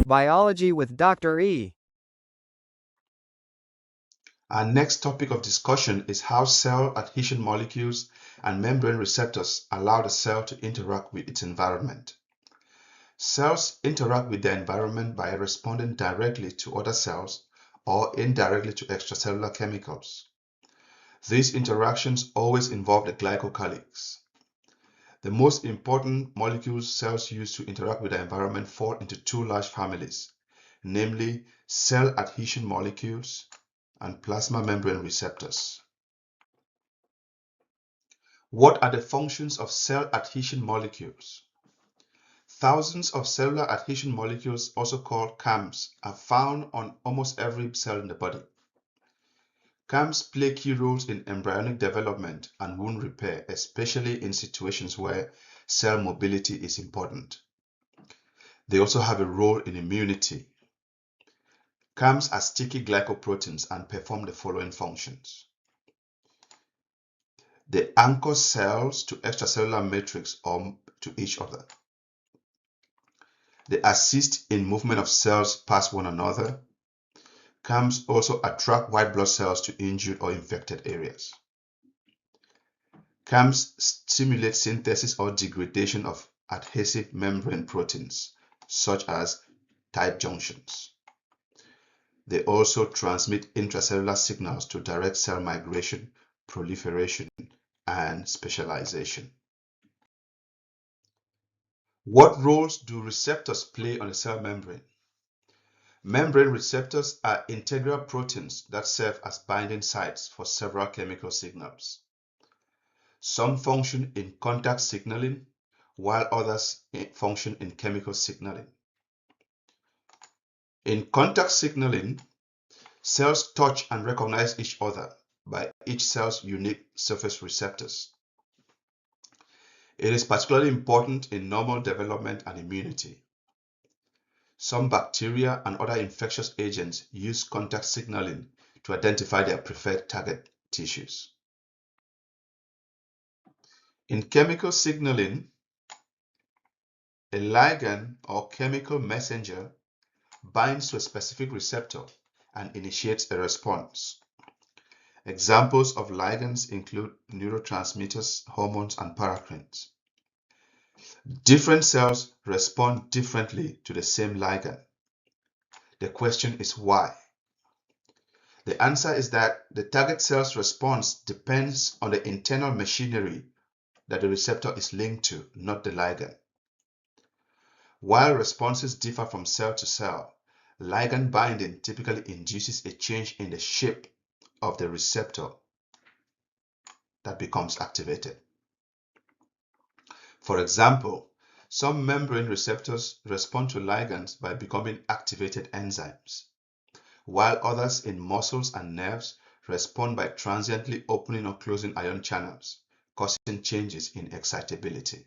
Biology with Dr. E. Our next topic of discussion is how cell adhesion molecules and membrane receptors allow the cell to interact with its environment. Cells interact with their environment by responding directly to other cells or indirectly to extracellular chemicals. These interactions always involve the glycocalyx. The most important molecules cells use to interact with the environment fall into two large families, namely cell adhesion molecules and plasma membrane receptors. What are the functions of cell adhesion molecules? Thousands of cellular adhesion molecules, also called CAMs, are found on almost every cell in the body. CAMs play key roles in embryonic development and wound repair, especially in situations where cell mobility is important. They also have a role in immunity. CAMs are sticky glycoproteins and perform the following functions. They anchor cells to extracellular matrix or to each other. They assist in movement of cells past one another. CAMs also attract white blood cells to injured or infected areas. CAMs stimulate synthesis or degradation of adhesive membrane proteins, such as tight junctions. They also transmit intracellular signals to direct cell migration, proliferation, and specialization. What roles do receptors play on the cell membrane? Membrane receptors are integral proteins that serve as binding sites for several chemical signals. Some function in contact signaling, while others function in chemical signaling. In contact signaling, cells touch and recognize each other by each cell's unique surface receptors. It is particularly important in normal development and immunity. Some bacteria and other infectious agents use contact signaling to identify their preferred target tissues. In chemical signaling, a ligand or chemical messenger binds to a specific receptor and initiates a response. Examples of ligands include neurotransmitters, hormones, and paracrines. Different cells respond differently to the same ligand. The question is why? The answer is that the target cell's response depends on the internal machinery that the receptor is linked to, not the ligand. While responses differ from cell to cell, ligand binding typically induces a change in the shape of the receptor that becomes activated. For example, some membrane receptors respond to ligands by becoming activated enzymes, while others in muscles and nerves respond by transiently opening or closing ion channels, causing changes in excitability.